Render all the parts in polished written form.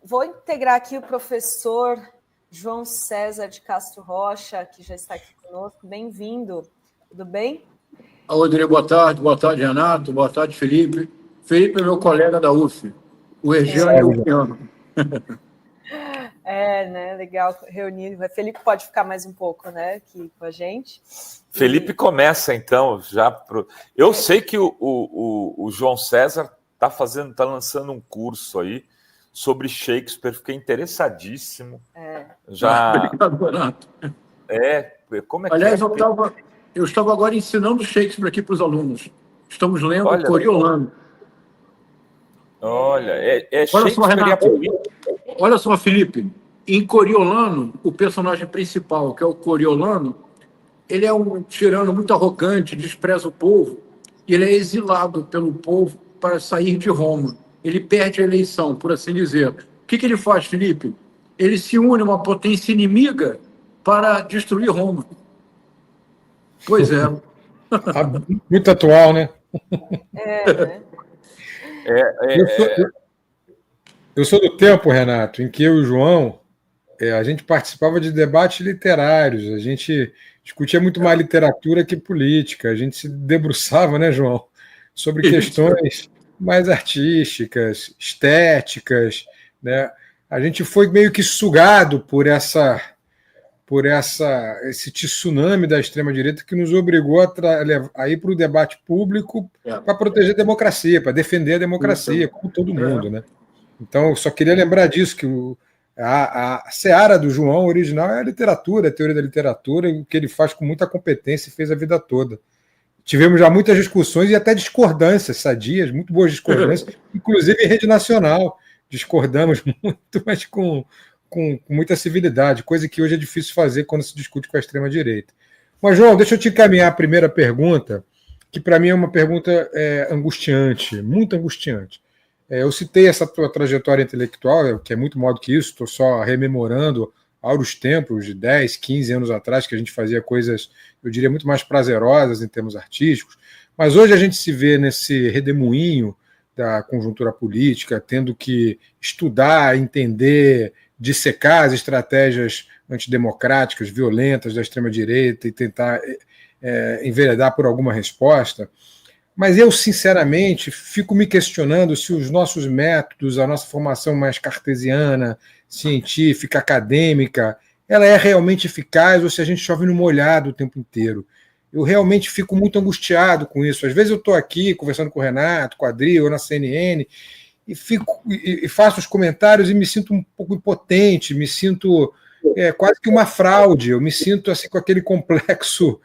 Vou integrar aqui o professor João César de Castro Rocha, que já está aqui conosco. Bem-vindo. Tudo bem? Rodrigo, boa tarde, Renato, boa tarde, Felipe. Felipe é meu colega da UF, o Erjan e o Piano. Né? Legal reunir. O Felipe pode ficar mais um pouco, né, aqui com a gente. Felipe começa, então, já. Eu sei que o João César está lançando um curso aí sobre Shakespeare, fiquei interessadíssimo. Já. Obrigado, Renato. Como é Aliás, que é? eu estava agora ensinando Shakespeare aqui para os alunos. Estamos lendo Coriolano. Olha, Shakespeare e a política. Olha só, Felipe. Em Coriolano, o personagem principal, que é o Coriolano, ele é um tirano muito arrogante, despreza o povo, e ele é exilado pelo povo para sair de Roma. Ele perde a eleição, por assim dizer. O que ele faz, Felipe? Ele se une a uma potência inimiga para destruir Roma. Pois é. Muito atual, né? Eu sou do tempo, Renato, em que eu e o João, a gente participava de debates literários, a gente discutia muito mais literatura que política, a gente se debruçava, né, João, sobre questões mais artísticas, estéticas, né? A gente foi meio que sugado por esse tsunami da extrema-direita que nos obrigou a ir para o debate público para proteger a democracia, para defender a democracia, como todo mundo, né? Então, eu só queria lembrar disso, que a seara do João original é a literatura, a teoria da literatura, o que ele faz com muita competência e fez a vida toda. Tivemos já muitas discussões e até discordâncias sadias, muito boas discordâncias, inclusive em rede nacional. Discordamos muito, mas com muita civilidade, coisa que hoje é difícil fazer quando se discute com a extrema-direita. Mas, João, deixa eu te encaminhar a primeira pergunta, que para mim é uma pergunta angustiante, muito angustiante. Eu citei essa tua trajetória intelectual, que é muito maior do que isso, estou só rememorando áureos tempos de 10, 15 anos atrás, que a gente fazia coisas, eu diria, muito mais prazerosas em termos artísticos, mas hoje a gente se vê nesse redemoinho da conjuntura política, tendo que estudar, entender, dissecar as estratégias antidemocráticas, violentas da extrema-direita e tentar enveredar por alguma resposta. Mas eu, sinceramente, fico me questionando se os nossos métodos, a nossa formação mais cartesiana, científica, acadêmica, ela é realmente eficaz ou se a gente chove no molhado o tempo inteiro. Eu realmente fico muito angustiado com isso. Às vezes eu estou aqui conversando com o Renato, com a Adri, ou na CNN, e faço os comentários e me sinto um pouco impotente, me sinto quase que uma fraude, eu me sinto assim com aquele complexo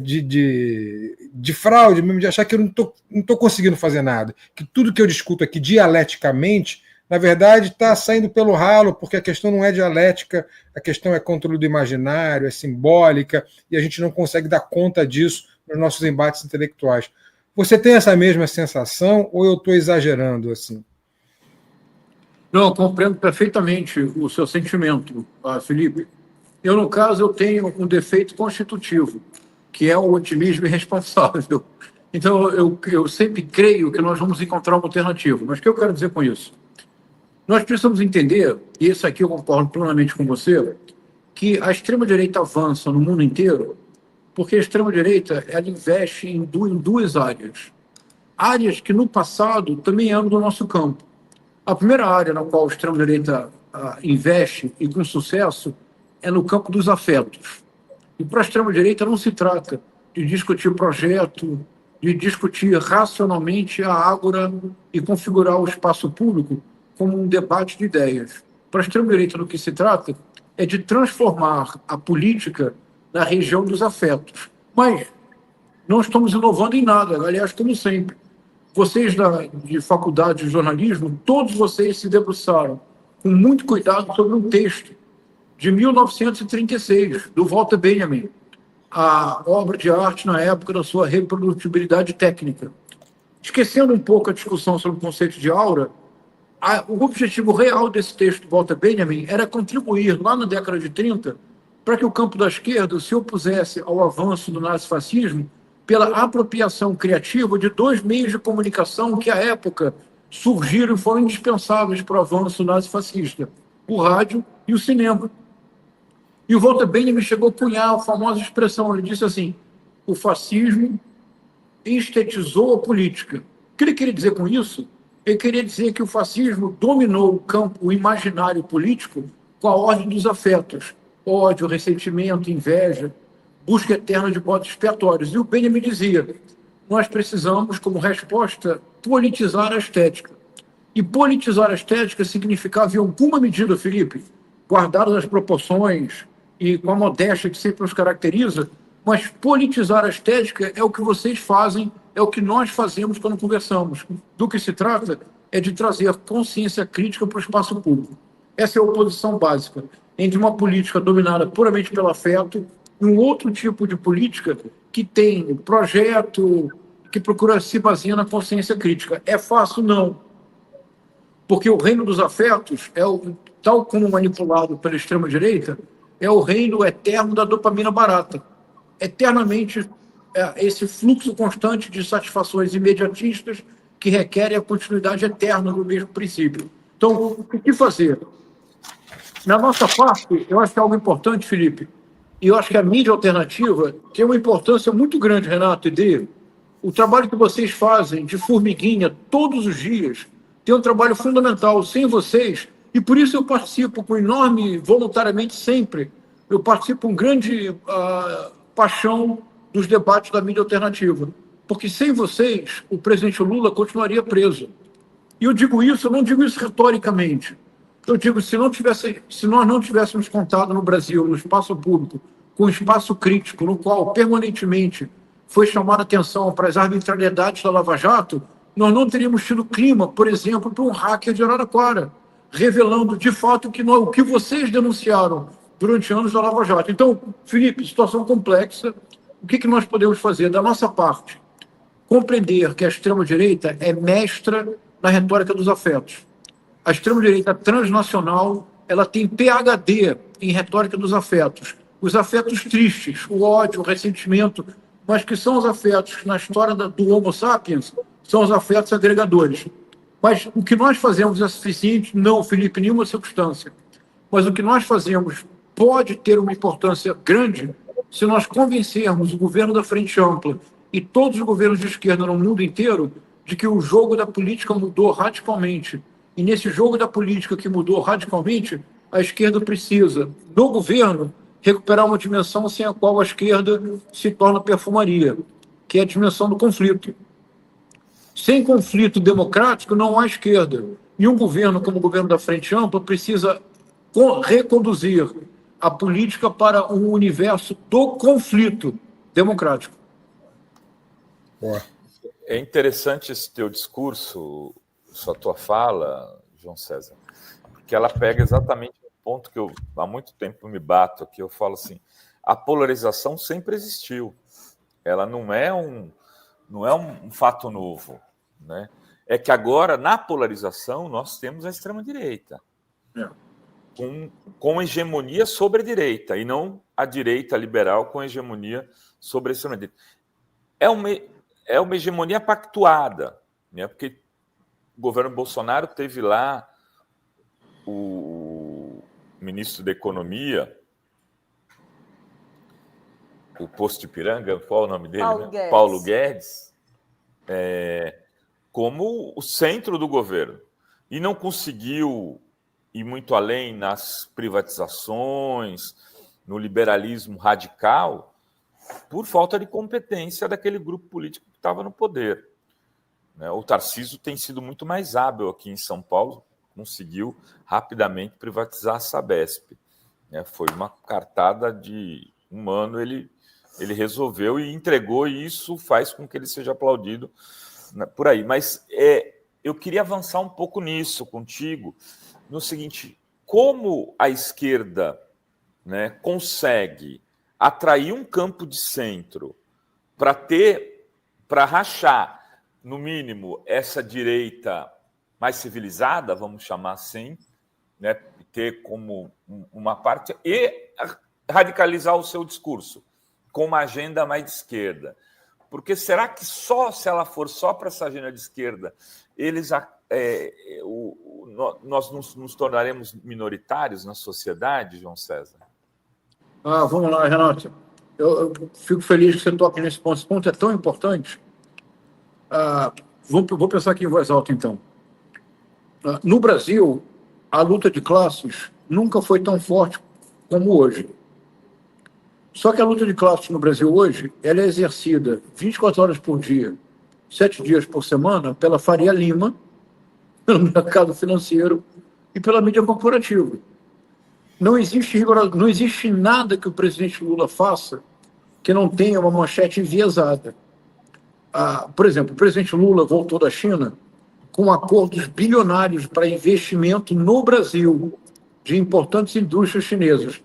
de fraude, mesmo de achar que eu não estou conseguindo fazer nada, que tudo que eu discuto aqui dialeticamente, na verdade está saindo pelo ralo, porque a questão não é dialética, a questão é controle do imaginário, é simbólica, e a gente não consegue dar conta disso nos nossos embates intelectuais. Você tem essa mesma sensação ou eu estou exagerando assim? Não, eu compreendo perfeitamente o seu sentimento, Felipe. Eu, no caso, eu tenho um defeito constitutivo, que é o otimismo irresponsável. Então, eu sempre creio que nós vamos encontrar uma alternativa. Mas o que eu quero dizer com isso? Nós precisamos entender, e isso aqui eu concordo plenamente com você, que a extrema-direita avança no mundo inteiro porque a extrema-direita ela investe em duas áreas. Áreas que, no passado, também eram do nosso campo. A primeira área na qual a extrema-direita investe, e com sucesso, é no campo dos afetos. E para a extrema-direita não se trata de discutir projeto, de discutir racionalmente a ágora e configurar o espaço público como um debate de ideias. Para a extrema-direita, do que se trata é de transformar a política na região dos afetos. Mas não estamos inovando em nada, aliás, como sempre. Vocês de faculdade de jornalismo, todos vocês se debruçaram com muito cuidado sobre um texto de 1936, do Walter Benjamin, a obra de arte na época da sua reprodutibilidade técnica. Esquecendo um pouco a discussão sobre o conceito de aura, o objetivo real desse texto do Walter Benjamin era contribuir, lá na década de 30, para que o campo da esquerda se opusesse ao avanço do nazifascismo pela apropriação criativa de dois meios de comunicação que, à época, surgiram e foram indispensáveis para o avanço nazifascista: o rádio e o cinema. E o Walter Benjamin chegou a cunhar a famosa expressão, ele disse assim: o fascismo estetizou a política. O que ele queria dizer com isso? Ele queria dizer que o fascismo dominou o campo imaginário político com a ordem dos afetos: ódio, ressentimento, inveja, busca eterna de bodes expiatórios. E o Benjamin dizia: nós precisamos, como resposta, politizar a estética. E politizar a estética significava, em alguma medida, Felipe, guardadas as proporções e com a modéstia que sempre nos caracteriza, mas politizar a estética é o que vocês fazem, é o que nós fazemos quando conversamos. Do que se trata é de trazer consciência crítica para o espaço público. Essa é a oposição básica entre uma política dominada puramente pelo afeto e um outro tipo de política que tem projeto, que procura se basear na consciência crítica. É fácil? Não. Porque o reino dos afetos, tal como manipulado pela extrema-direita, é o reino eterno da dopamina barata. Eternamente, esse fluxo constante de satisfações imediatistas que requerem a continuidade eterna do mesmo princípio. Então, o que fazer? Na nossa parte, eu acho que é algo importante, Felipe, e eu acho que a mídia alternativa tem uma importância muito grande, Renato e Dê. O trabalho que vocês fazem de formiguinha todos os dias tem um trabalho fundamental. Sem vocês, e por isso eu participo com enorme, voluntariamente sempre, eu participo com grande paixão dos debates da mídia alternativa. Porque sem vocês, o presidente Lula continuaria preso. E eu digo isso, eu não digo isso retoricamente. Eu digo, se nós não tivéssemos contado no Brasil, no espaço público, com um espaço crítico, no qual permanentemente foi chamada a atenção para as arbitrariedades da Lava Jato, nós não teríamos tido clima, por exemplo, para um hacker de Araraquara, revelando de fato o que vocês denunciaram durante anos da Lava Jato. Então, Felipe, situação complexa. O que nós podemos fazer? Da nossa parte, compreender que a extrema-direita é mestra na retórica dos afetos. A extrema-direita transnacional, ela tem PhD em retórica dos afetos. Os afetos tristes, o ódio, o ressentimento, mas que são os afetos, na história do Homo sapiens, são os afetos agregadores. Mas o que nós fazemos é suficiente? Não, Felipe, nenhuma circunstância. Mas o que nós fazemos pode ter uma importância grande se nós convencermos o governo da Frente Ampla e todos os governos de esquerda no mundo inteiro de que o jogo da política mudou radicalmente. E nesse jogo da política que mudou radicalmente, a esquerda precisa, no governo, recuperar uma dimensão sem a qual a esquerda se torna perfumaria, que é a dimensão do conflito. Sem conflito democrático, não há esquerda. E um governo como o governo da Frente Ampla precisa reconduzir a política para um universo do conflito democrático. É interessante esse teu discurso, essa tua fala, João César, porque ela pega exatamente o ponto que eu há muito tempo me bato aqui. Eu falo assim: a polarização sempre existiu. Ela não é um fato novo, né? É que agora, na polarização, nós temos a extrema-direita, com hegemonia sobre a direita, e não a direita liberal com hegemonia sobre a extrema-direita. É uma hegemonia pactuada, né? Porque o governo Bolsonaro teve lá o ministro da Economia, o Posto de Ipiranga, qual é o nome dele? Paulo Guedes, como o centro do governo. E não conseguiu ir muito além nas privatizações, no liberalismo radical, por falta de competência daquele grupo político que estava no poder. O Tarcísio tem sido muito mais hábil aqui em São Paulo, conseguiu rapidamente privatizar a Sabesp. Foi uma cartada de um ano, ele resolveu e entregou, e isso faz com que ele seja aplaudido por aí. Mas eu queria avançar um pouco nisso contigo, no seguinte: como a esquerda, consegue atrair um campo de centro para rachar, no mínimo, essa direita mais civilizada, vamos chamar assim, ter como uma parte, e radicalizar o seu discurso com uma agenda mais de esquerda. Porque será que só se ela for só para essa agenda de esquerda, nós nos tornaremos minoritários na sociedade, João César? Vamos lá, Renato. Eu fico feliz que você toque nesse ponto. Esse ponto é tão importante. Vou pensar aqui em voz alta, então. No Brasil, a luta de classes nunca foi tão forte como hoje. Só que a luta de classes no Brasil hoje, ela é exercida 24 horas por dia, 7 dias por semana, pela Faria Lima, pelo mercado financeiro e pela mídia corporativa. Não existe nada que o presidente Lula faça que não tenha uma manchete enviesada. Por exemplo, o presidente Lula voltou da China com acordos bilionários para investimento no Brasil de importantes indústrias chinesas.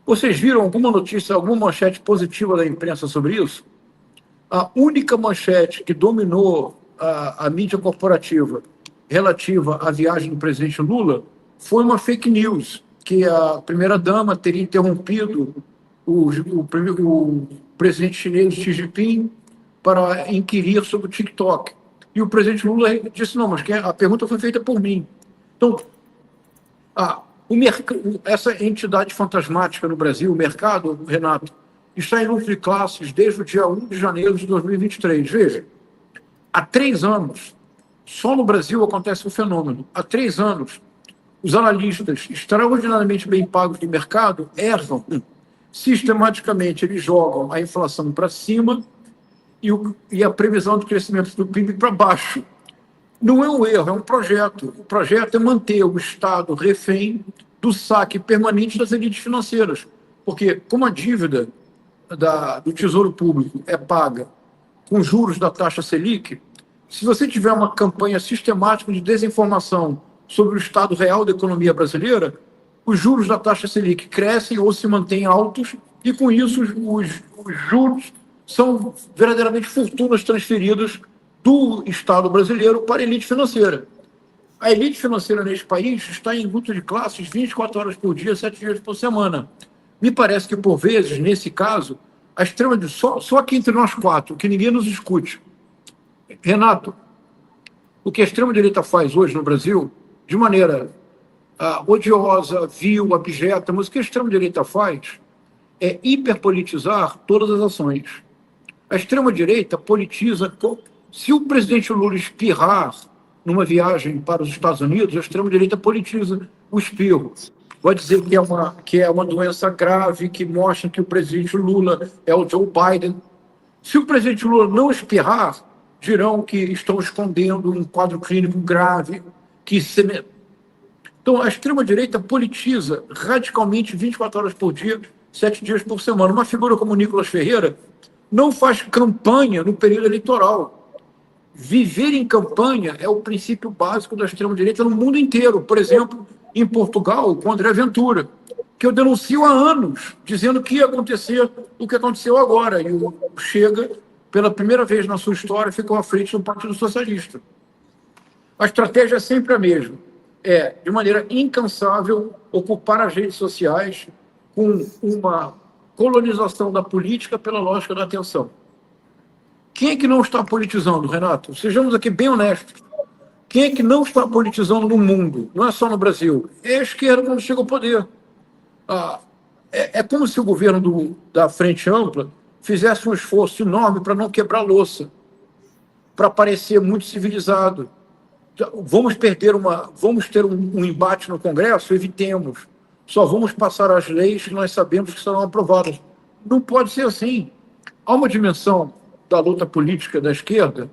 Vocês viram alguma notícia, alguma manchete positiva da imprensa sobre isso? A única manchete que dominou a mídia corporativa relativa à viagem do presidente Lula foi uma fake news, que a primeira-dama teria interrompido o presidente chinês Xi Jinping para inquirir sobre o TikTok. E o presidente Lula disse, não, mas a pergunta foi feita por mim. Então, essa entidade fantasmática no Brasil, o mercado, Renato, está em luta de classes desde o dia 1 de janeiro de 2023. Veja, há 3 anos, só no Brasil acontece um fenômeno. Há 3 anos, os analistas extraordinariamente bem pagos de mercado erram. Sistematicamente, eles jogam a inflação para cima e a previsão de crescimento do PIB para baixo. Não é um erro, é um projeto. O projeto é manter o Estado refém do saque permanente das elites financeiras. Porque, como a dívida do Tesouro Público é paga com juros da taxa Selic, se você tiver uma campanha sistemática de desinformação sobre o estado real da economia brasileira, os juros da taxa Selic crescem ou se mantêm altos e, com isso, os juros são verdadeiramente fortunas transferidas do Estado brasileiro para a elite financeira. A elite financeira neste país está em luta de classes 24 horas por dia, 7 dias por semana. Me parece que, por vezes, nesse caso, a extrema-direita, só aqui entre nós 4, que ninguém nos escute. Renato, o que a extrema-direita faz hoje no Brasil, de maneira odiosa, vil, abjeta, mas o que a extrema-direita faz é hiperpolitizar todas as ações. A extrema-direita politiza. Se o presidente Lula espirrar numa viagem para os Estados Unidos, a extrema-direita politiza o espirro. Vai dizer que é uma doença grave, que mostra que o presidente Lula é o Joe Biden. Se o presidente Lula não espirrar, dirão que estão escondendo um quadro clínico grave. Então, a extrema-direita politiza radicalmente 24 horas por dia, 7 dias por semana. Uma figura como Nicolas Ferreira não faz campanha no período eleitoral. Viver em campanha é o princípio básico da extrema-direita no mundo inteiro. Por exemplo, em Portugal, com André Ventura, que eu denuncio há anos, dizendo que ia acontecer o que aconteceu agora. E o Chega, pela primeira vez na sua história, ficou à frente do Partido Socialista. A estratégia é sempre a mesma. É, de maneira incansável, ocupar as redes sociais com uma colonização da política pela lógica da atenção. Quem é que não está politizando, Renato? Sejamos aqui bem honestos. Quem é que não está politizando no mundo? Não é só no Brasil. É a esquerda quando chega ao poder. É como se o governo da Frente Ampla fizesse um esforço enorme para não quebrar louça, para parecer muito civilizado. Vamos ter um embate no Congresso? Evitemos. Só vamos passar as leis que nós sabemos que serão aprovadas. Não pode ser assim. Há uma dimensão da luta política da esquerda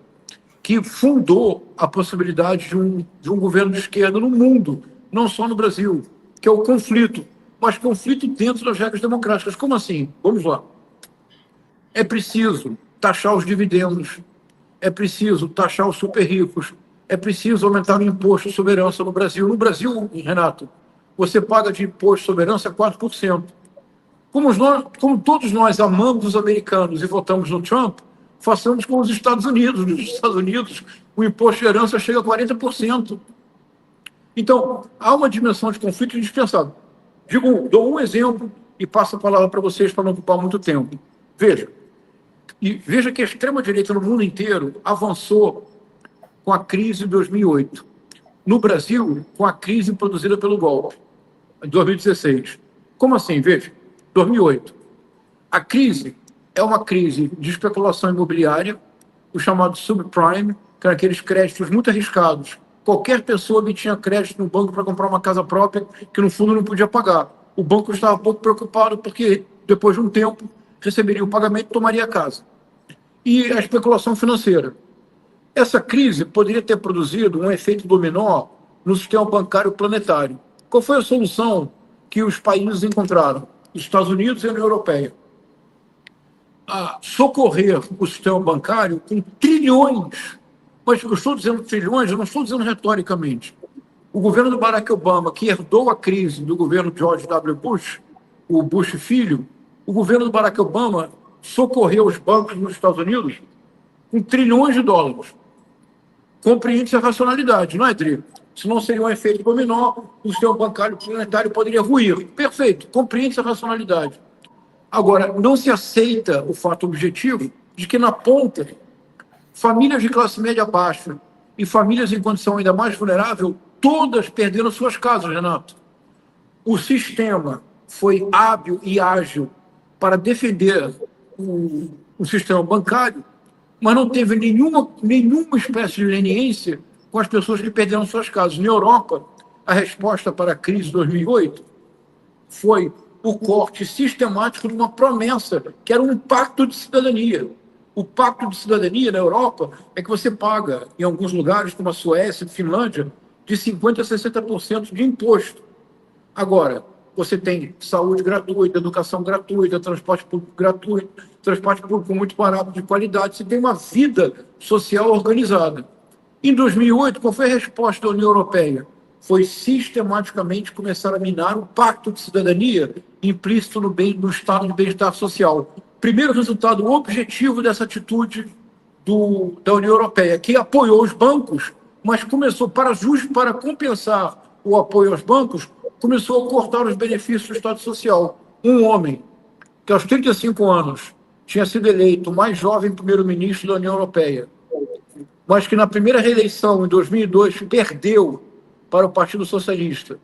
que fundou a possibilidade de um governo de esquerda no mundo, não só no Brasil, que é o conflito, mas conflito dentro das regras democráticas. Como assim? Vamos lá. É preciso taxar os dividendos, é preciso taxar os super ricos, é preciso aumentar o imposto sobre herança no Brasil. No Brasil, Renato, você paga de imposto sobre herança 4%. Como todos nós amamos os americanos e votamos no Trump, façamos com os Estados Unidos. Nos Estados Unidos, o imposto de herança chega a 40%. Então, há uma dimensão de conflito indispensável. Dou um exemplo e passo a palavra para vocês para não ocupar muito tempo. Veja, E veja que a extrema-direita no mundo inteiro avançou com a crise de 2008. No Brasil, com a crise produzida pelo golpe, em 2016. Como assim? Veja, 2008. A crise é uma crise de especulação imobiliária, o chamado subprime, que eram aqueles créditos muito arriscados. Qualquer pessoa que tinha crédito no banco para comprar uma casa própria, que no fundo não podia pagar. O banco estava pouco preocupado porque, depois de um tempo, receberia o pagamento e tomaria a casa. E a especulação financeira. Essa crise poderia ter produzido um efeito dominó no sistema bancário planetário. Qual foi a solução que os países encontraram? Os Estados Unidos e a União Europeia. Socorrer o sistema bancário com trilhões. Mas eu estou dizendo trilhões, eu não estou dizendo retoricamente. O governo do Barack Obama, que herdou a crise do governo George W. Bush, o Bush filho, o governo do Barack Obama socorreu os bancos nos Estados Unidos com trilhões de dólares. Compreende-se a racionalidade, não é, Dri? Senão seria um efeito dominó, o sistema bancário planetário poderia ruir. Perfeito, compreende-se a racionalidade. Agora, não se aceita o fato objetivo de que, na ponta, famílias de classe média baixa e famílias em condição ainda mais vulnerável, todas perderam suas casas, Renato. O sistema foi hábil e ágil para defender o sistema bancário, mas não teve nenhuma espécie de leniência com as pessoas que perderam suas casas. Na Europa, a resposta para a crise de 2008 foi o corte sistemático de uma promessa, que era um pacto de cidadania. O pacto de cidadania na Europa é que você paga, em alguns lugares, como a Suécia e a Finlândia, de 50% a 60% de imposto. Agora, você tem saúde gratuita, educação gratuita, transporte público gratuito, transporte público muito barato, de qualidade, você tem uma vida social organizada. Em 2008, qual foi a resposta da União Europeia? Foi sistematicamente começar a minar o pacto de cidadania implícito no estado de bem-estar social. Primeiro resultado objetivo dessa atitude da União Europeia, que apoiou os bancos, mas começou, para compensar o apoio aos bancos, começou a cortar os benefícios do Estado Social. Um homem que aos 35 anos tinha sido eleito o mais jovem primeiro-ministro da União Europeia, mas que na primeira reeleição, em 2002, perdeu para o Partido Socialista.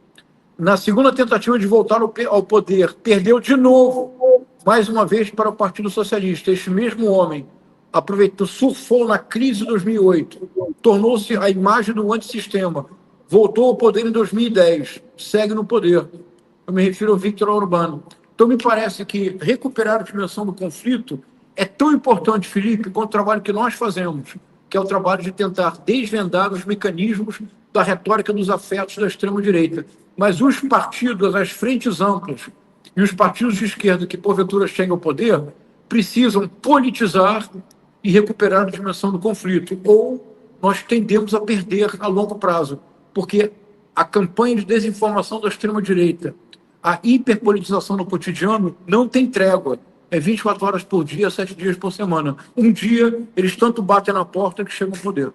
Na segunda tentativa de voltar ao poder, perdeu de novo, mais uma vez, para o Partido Socialista. Este mesmo homem aproveitou, surfou na crise de 2008, tornou-se a imagem do antissistema, voltou ao poder em 2010, segue no poder. Eu me refiro ao Viktor Orbán. Então, me parece que recuperar a dimensão do conflito é tão importante, Felipe, quanto o trabalho que nós fazemos, que é o trabalho de tentar desvendar os mecanismos da retórica dos afetos da extrema-direita. Mas os partidos, as frentes amplas e os partidos de esquerda que, porventura, cheguem ao poder, precisam politizar e recuperar a dimensão do conflito. Ou nós tendemos a perder a longo prazo, porque a campanha de desinformação da extrema-direita, a hiperpolitização no cotidiano, não tem trégua. É 24 horas por dia, 7 dias por semana. Um dia, eles tanto batem na porta que chegam ao poder.